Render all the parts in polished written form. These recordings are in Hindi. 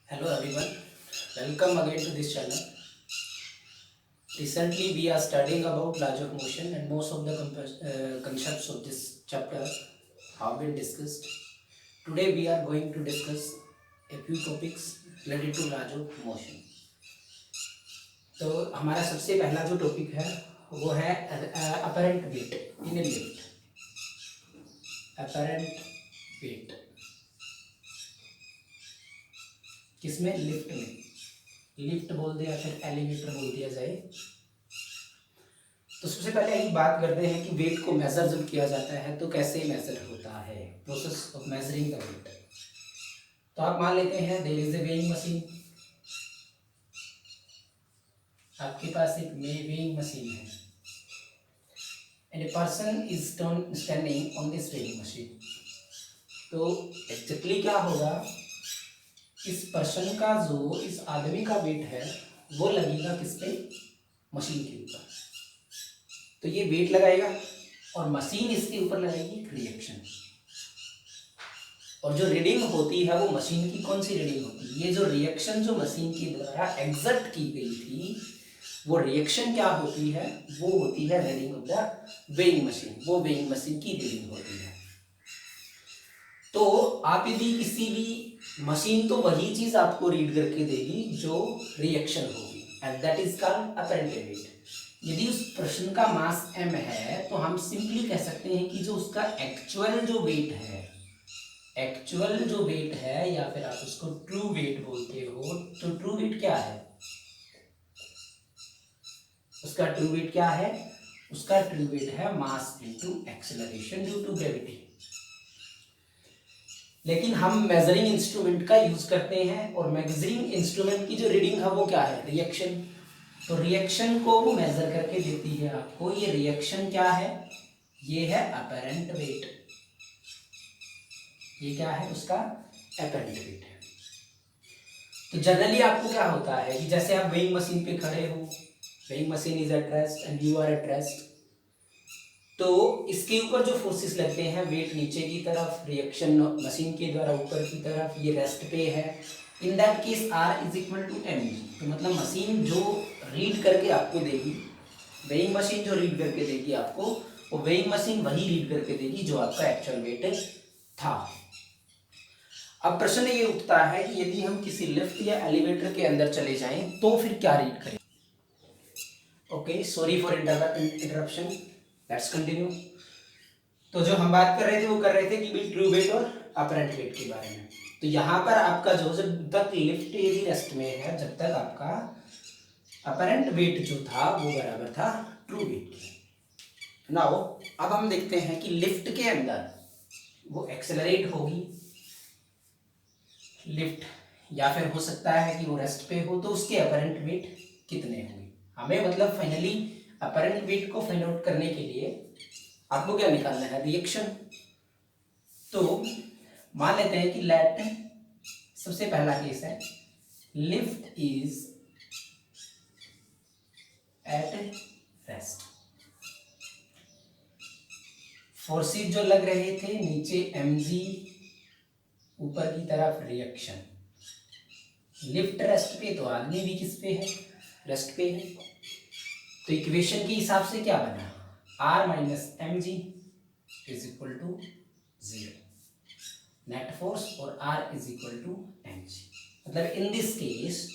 Hello everyone, welcome again to this channel. Recently we are studying about laws of motion and most of the concepts of this chapter have been discussed. Today we are going to discuss a few topics related to laws of motion. तो हमारा सबसे पहला जो टॉपिक है वो है apparent wait in lift. Apparent wait किसमें? लिफ्ट में. लिफ्ट बोल दिया या फिर एलिवेटर बोल दिया जाए. तो सबसे पहले एक बात करते हैं कि वेट को मेजर जब किया जाता है तो कैसे मेजर होता है, process of measuring the weight. तो आप मान लेते हैं there is a weighing machine. आपके पास एक वेइंग मशीन है and a person is standing on this weighing machine. तो एक्जेक्टली क्या होगा, इस पर्सन का जो इस आदमी का वेट है वो लगेगा किस पे? मशीन के ऊपर. तो ये वेट लगाएगा और मशीन इसके ऊपर लगाएगी रिएक्शन. और जो रीडिंग होती है वो मशीन की कौन सी रीडिंग होती है? ये जो रिएक्शन जो मशीन के द्वारा एग्जर्ट की गई थी वो रिएक्शन क्या होती है? वो होती है reading of the weighing machine. वो वेइंग मशीन की रीडिंग होती है. तो आप यदि किसी भी मशीन, तो वही चीज आपको रीड करके देगी जो रिएक्शन होगी and that is called apparent wait. यदि उस प्रश्न का मास m है तो हम सिंपली कह सकते हैं कि जो उसका एक्चुअल जो वेट है, एक्चुअल जो वेट है या फिर आप उसको ट्रू वेट बोलते हो, तो ट्रू वेट क्या है? उसका ट्रू वेट क्या है? उसका ट्रू वेट है mass into acceleration due to gravity. लेकिन हम मेजरिंग इंस्ट्रूमेंट का यूज करते हैं और मेजरिंग इंस्ट्रूमेंट की जो रीडिंग है वो क्या है? रिएक्शन. तो रिएक्शन को वो मेजर करके देती है आपको. ये रिएक्शन क्या है? ये है अपरेंट वेट. ये क्या है? उसका अपरेंट वेट है. तो जनरली आपको क्या होता है कि जैसे आप वेइंग मशीन पे खड़े हो, weighing machine is at rest and you are at rest, तो इसके ऊपर जो फोर्सेस लगते हैं, वेट नीचे की तरफ, रिएक्शन मशीन के द्वारा ऊपर की तरफ, ये रेस्ट पे है. In that case R is equal to M. तो मतलब मशीन जो रीड करके आपको देगी, वेइंग मशीन जो रीड करके देगी आपको, वो वेइंग मशीन वही रीड करके देगी जो आपका एक्चुअल वेट था. अब प्रश्न ये उठता है कि यदि हम किसी लिफ्ट या एलिवेटर के अंदर चले जाएं तो फिर क्या रीड करें. Okay, sorry for interruption, let's continue. तो जो हम बात कर रहे थे वो कर रहे थे कि भाई ट्रू वेट और अपरेंट वेट के बारे में. तो यहाँ पर आपका जो जब तक लिफ्ट यदि रेस्ट में है, जब तक आपका अपरेंट वेट जो था वो बराबर था ट्रू वेट के. नाउ अब हम देखते हैं कि लिफ्ट के अंदर वो एक्सेलरेट होगी लिफ्ट, या फिर हो सकता है कि वो रेस्ट पे हो, तो उसके अपरेंट वेट कितने होंगे. हमें मतलब फाइनली अपरेंट वेट को फाइंड आउट करने के लिए आपको क्या निकालना है? रिएक्शन. तो मान लेते हैं कि लेट, सबसे पहला केस है lift is at rest. Forces जो लग रहे थे नीचे mg, ऊपर की तरफ रिएक्शन. लिफ्ट रेस्ट पे तो आदमी भी किस पे है? रेस्ट पे है. तो इक्वेशन के हिसाब से क्या बना? r minus M G is equal to 0. Net force और r is equal to M G. मतलब in this case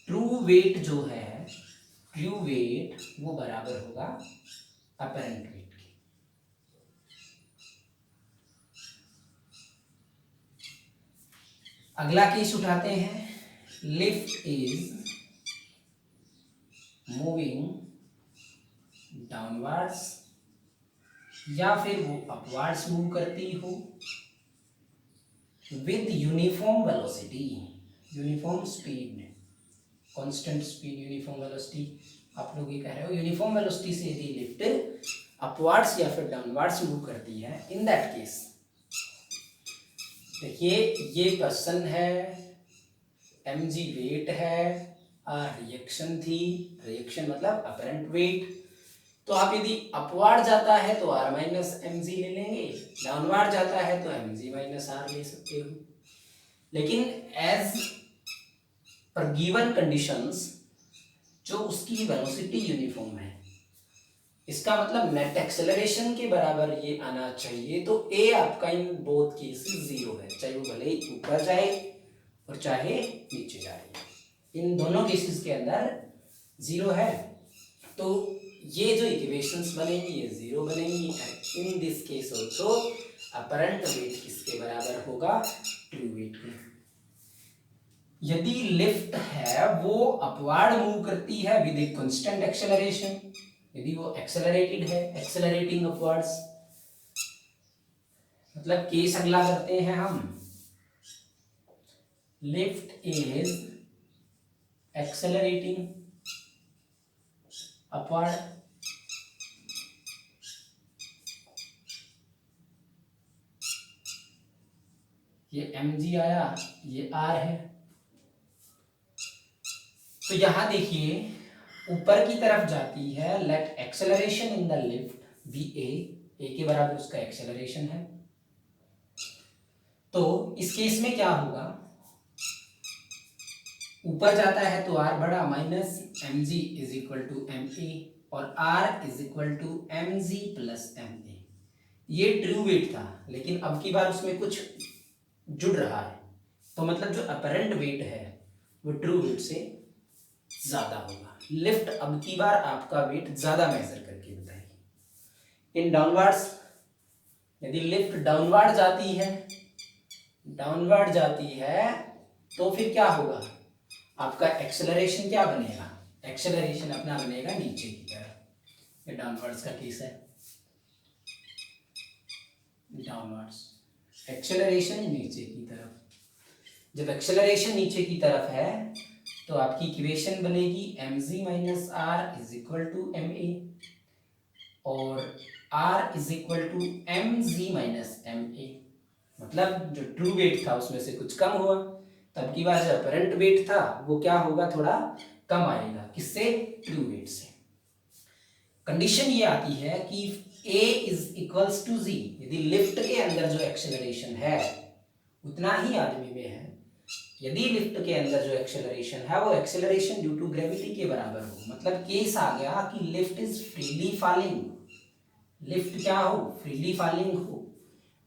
true weight जो है, ट्रू वेट वो बराबर होगा अपरेंट वेट के. अगला केस उठाते हैं. लिफ्ट इज मूविंग डाउनवर्ड्स या फिर वो अपवर्ड्स मूव करती हो with uniform velocity, uniform speed, constant speed, uniform velocity. आप लोग ये कह रहे हो यूनिफॉर्म वेलोसिटी से यदि लिफ्ट अपवर्ड्स या फिर डाउनवर्ड्स मूव करती है, इन दैट केस देखिए ये पर्सन है, mg वेट है, रिएक्शन थी, रिएक्शन मतलब अपरेंट वेट. तो आप यदि अपवार्ड जाता है तो r माइनस एम जी ले लेंगे, डाउनवार्ड जाता है तो mg माइनस r ले सकते हो. लेकिन एज पर गिवन कंडीशंस जो उसकी वेलोसिटी यूनिफॉर्म है, इसका मतलब नेट एक्सेलरेशन के बराबर ये आना चाहिए। तो ए आपका इन बोथ केसेस जीरो है, चाहे वो भले ही ऊपर जाए और चाहे नीचे जाए, इन दोनों केसेस के अंदर जीरो है। तो ये जो इक्वेशंस बनेंगी ये जीरो बनेंगी। इन this case also apparent wait किसके बराबर होगा? ट्रू वेट के। यदि लिफ्ट है वो अपवार्ड मूव करती है विद ए कांस्टेंट एक्सेलरेशन, यदि वो एक्सेलरेटेड है, एक्सेलरेटिंग अपवर्ड्स, मतलब केस अगला करते हैं हम, लिफ्ट इज एक्सेलरेटिंग अपवर्ड, ये mg आया, ये r है। तो यहां देखिए ऊपर की तरफ जाती है, let acceleration in the lift be A के बराबर उसका एक्सेलरेशन है। तो इस केस में क्या होगा, ऊपर जाता है तो r बड़ा, minus mg is equal to ma और r is equal to mg plus ma। ये ट्रू वेट था, लेकिन अब की बार उसमें कुछ जुड़ रहा है, तो मतलब जो अपरेंट वेट है वो ट्रू वेट से ज्यादा होगा। लिफ्ट अब की बार आपका वेट ज्यादा मेजर करके बताएगी। इन डाउनवर्ड्स, यदि लिफ्ट डाउनवर्ड जाती है तो फिर क्या होगा, आपका एक्सेलरेशन क्या बनेगा? एक्सेलरेशन अपना बनेगा नीचे की तरफ। ये डाउनवर्ड्स का केस है, डाउनवर्ड्स एक्सेलरेशन नीचे की तरफ। जब एक्सेलरेशन नीचे की तरफ है तो आपकी इक्वेशन बनेगी mg minus r is equal to ma और r is equal to mg minus ma। मतलब जो ट्रू वेट था उसमें से कुछ कम हुआ, तब की बार जो अपरेंट वेट था वो क्या होगा, थोड़ा कम आएगा। किससे? ट्रू वेट से। कंडीशन ये आती है कि a is equals to z, यदि लिफ्ट के अंदर जो एक्सेलरेशन है उतना ही आदमी में है। यदि लिफ्ट के अंदर जो एक्सेलरेशन है वो एक्सेलरेशन ड्यू टू ग्रेविटी के बराबर हो, मतलब केस आ गया कि lift is freely falling, lift क्या हो, फ्रीली फॉलिंग हो,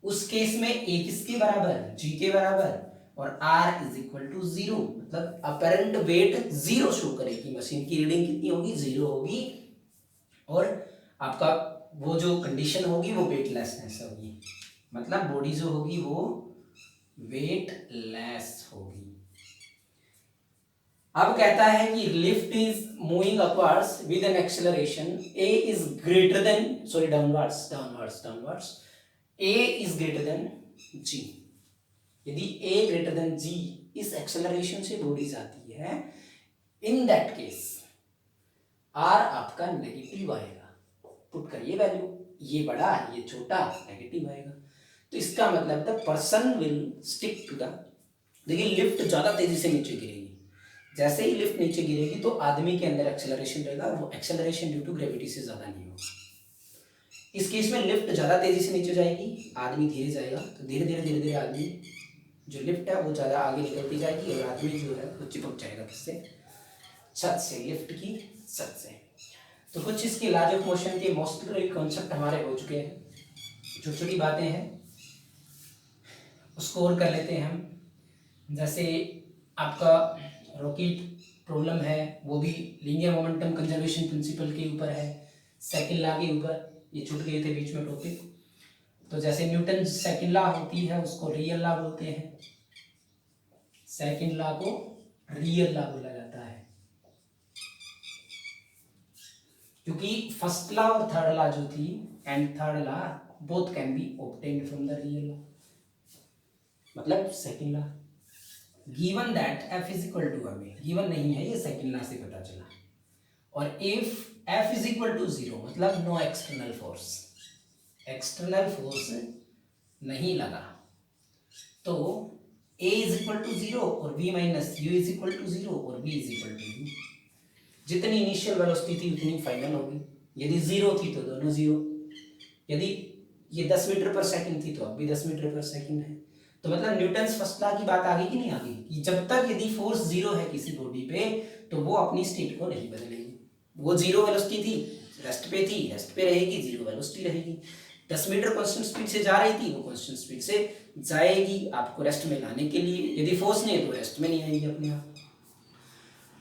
उस केस में a किसके बराबर? g के बराबर और r is equal to zero, मतलब अपरेंट वेट जीरो शो करेगी। मशीन की रीडिंग कितनी होगी? जीरो होगी। और आपका वो जो कंडीशन होगी वो वेटलेसनेस होगी, मतलब बॉडी जो होगी वो वेटलेस होगी। अब कहता है कि lift is moving upwards with an acceleration a is greater than, sorry downwards a is greater than g। यदि a ग्रेटर देन g इस एक्सेलरेशन से बॉडी जाती है, इन दैट केस r आपका नेगेटिव आएगा। पुट करिए वैल्यू, ये बड़ा ये छोटा, नेगेटिव आएगा। तो इसका मतलब the person will stick to the, देखिए लिफ्ट ज्यादा तेजी से नीचे गिरेगी, जैसे ही लिफ्ट नीचे गिरेगी तो आदमी के अंदर एक्सेलरेशन रहेगा, वो एक्सेलरेशन ड्यू टू ग्रेविटी से ज्यादा नहीं होगा। इस केस में लिफ्ट ज्यादा तेजी से नीचे जाएगी, आदमी धीरे जाएगा, तो धीरे धीरे आदमी जो लिफ्ट है वो ज्यादा आगे निकलती जाएगी और आदमी जो है वो चिपक जाएगा किससे? छत से, लिफ्ट की छत से। तो कुछ इसके लॉज ऑफ मोशन के मोस्ट कॉन्सेप्ट हमारे हो चुके हैं, छोटी छोटी बातें हैं उसको और कर लेते हैं हम। जैसे आपका रॉकेट प्रॉब्लम है वो भी लीनियर मोमेंटम कंजर्वेशन प्रिंसिपल के ऊपर है, सेकंड लॉ के ऊपर, ये छूट गए थे बीच में टॉपिक। तो जैसे न्यूटन सेकंड लॉ होती है उसको रियल लॉ बोलते हैं, सेकंड लॉ को रियल लॉ बोला जाता है, क्योंकि फर्स्ट लॉ और थर्ड लॉ जो थी and third law both can be obtained from the real law, मतलब second law. Given that f is equal to, हमें गिवन नहीं है, ये सेकंड लॉ से पता चला। और if f is equal to zero, मतलब no external force, external force नहीं लगा, तो a is equal to zero और v minus u is equal to zero और v is equal to u। जितनी इनिशियल वेलोसिटी थी उतनी फाइनल होगी। यदि जीरो थी तो दोनों जीरो, यदि ये 10 मीटर पर सेकंड थी तो अब भी 10 मीटर पर सेकंड है। तो मतलब न्यूटन्स फर्स्ट लॉ की बात आ गई कि नहीं आ गई, कि जब तक यदि फोर्स जीरो है किसी बॉडी पे तो वो अपनी स्टेट को नहीं बदलेगी। वो जीरो वेलोसिटी थी, रेस्ट पे थी, रेस्ट पे रहेगी, जीरो वेलोसिटी रहेगी। 10 मीटर कांस्टेंट स्पीड से जा रही थी, वो कांस्टेंट स्पीड से जाएगी आपको रेस्ट में लाने के लिए। यदि फोर्स नहीं है तो रेस्ट में नहीं आएगी अपने आप।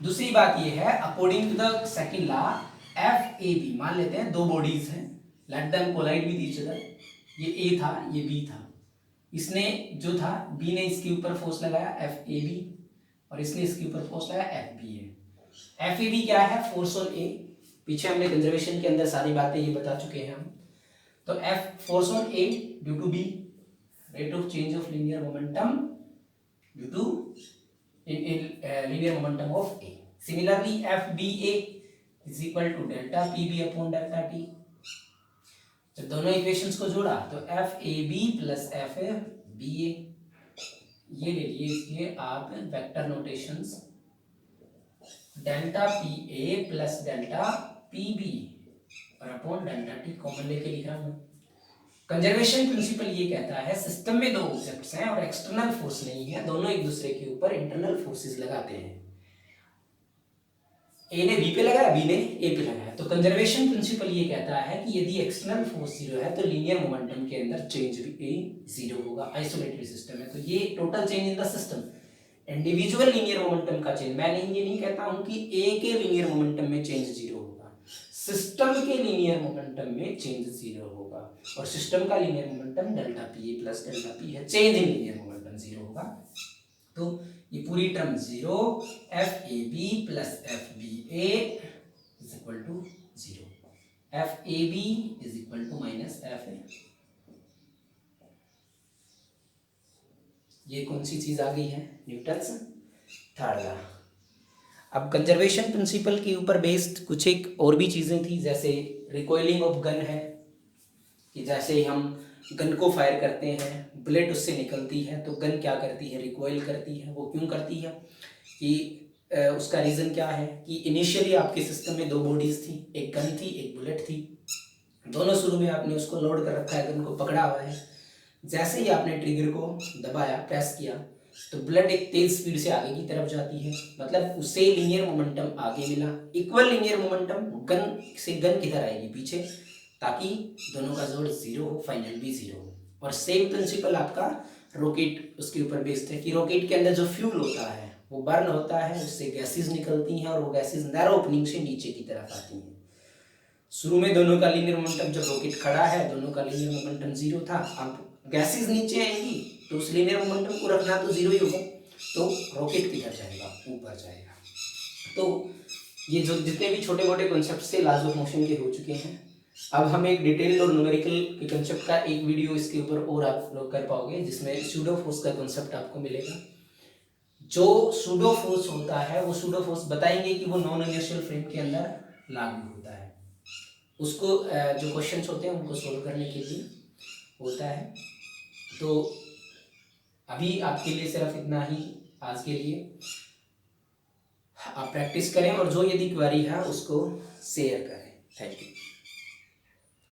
दूसरी बात ये है, according to the second law F A B, मान लेते हैं दो बॉडीज हैं, let them collide with each other. ये ए था, ये बी था। इसने जो था, बी ने इसके ऊपर फोर्स लगाया एफ ए बी, और इसने इसके ऊपर फोर्स लगाया F B A. F A B क्या है? Force on A. पीछे हमने कंजर्वेशन के अंदर सारी बातें ये बता चुके हैं हम। तो F force on A due to B, rate of change of linear momentum due to linear momentum of A. Similarly, FBA is equal to delta PB upon delta T. जब दोनों इक्वेशंस को जोड़ा तो FAB प्लस FBA, ये ले लिए इसलिए आप vector notations, delta PA plus delta PB और अपॉन डेल्टा T कॉमन लेके लिख रहा हूं। कंजर्वेशन प्रिंसिपल ये कहता है सिस्टम में दो ऑब्जेक्ट्स हैं और एक्सटर्नल फोर्स नहीं है, दोनों एक दूसरे के ऊपर इंटरनल फोर्सेस लगाते हैं। ए ने बी पे लगाया, बी ने ए पे लगाया, तो कंजर्वेशन प्रिंसिपल ये कहता है कि यदि एक्सटर्नल फोर्स जीरो है तो लीनियर मोमेंटम के अंदर चेंज भी जीरो होगा। आइसोलेटेड सिस्टम है तो ये total change in the system, individual linear momentum का चेंज। मैं ये नहीं कहता हूं कि ए के लीनियर मोमेंटम में चेंज जीरो होगा, सिस्टम के लीनियर मोमेंटम में चेंज जीरो होगा, और सिस्टम का linear momentum delta P A plus delta P है, change in linear momentum zero होगा। तो ये पूरी term zero, F A B plus F B A is equal to zero, F A B is equal to minus F A. ये कौन सी चीज आ गई है? Newton's third law. अब कंजर्वेशन प्रिंसिपल के ऊपर बेस्ड कुछ एक और भी चीजें थी, जैसे रिकॉइलिंग ऑफ गन है, कि जैसे हम गन को फायर करते हैं, बुलेट उससे निकलती है तो गन क्या करती है? रिकॉइल करती है। वो क्यों करती है? कि उसका रीज़न क्या है कि इनिशियली आपके सिस्टम में दो बॉडीज थी, एक गन थी, एक बुलेट थी। दोनों शुरू में आपने उसको लोड कर रखा है, गन को पकड़ा हुआ है। जैसे ही आपने ट्रिगर को दबाया, प्रेस किया, तो बुलेट एक तेज स्पीड से आगे की तरफ जाती है, मतलब उसे लीनियर मोमेंटम आगे मिला। इक्वल लीनियर मोमेंटम गन से गन किधर आएगी? पीछे, ताकि दोनों का जोड़ जीरो हो, फाइनल भी जीरो हो। और सेम प्रिंसिपल आपका रॉकेट उसके ऊपर बेस्ड है कि रॉकेट के अंदर जो फ्यूल होता है वो बर्न होता है, उससे गैसेस निकलती हैं और वो गैसेस नैरो ओपनिंग से नीचे की तरफ आती हैं। शुरू में दोनों का लीनियर मोमेंटम, जब रॉकेट खड़ा है दोनों का लीनियर मोमेंटम जीरो था, अब गैसेस नीचे आएंगी तो उस लीनियर मोमेंटम को रखना तो जीरो ही होगा, तो रॉकेट किधर जाएगा? ऊपर जाएगा। तो ये जो जितने भी छोटे मोटे कॉन्सेप्ट से लॉज ऑफ मोशन के हो चुके हैं, अब हम एक डिटेल और न्यूमेरिकल के कंसेप्ट का एक वीडियो इसके ऊपर और आप लोग कर पाओगे, जिसमें सूडो फोर्स का कंसेप्ट आपको मिलेगा। जो सूडो फोर्स होता है वो सूडो फोर्स बताएंगे कि वो नॉन इनर्शियल फ्रेम के अंदर लागू होता है। उसको जो क्वेश्चंस होते हैं उनको सोल्व करने के लिए होता है। तो अभी आपके लिए सिर्फ इतना ही आज के लिए। आप प्रैक्टिस करें और जो यदि क्वेरी है उसको शेयर करें। Thank you.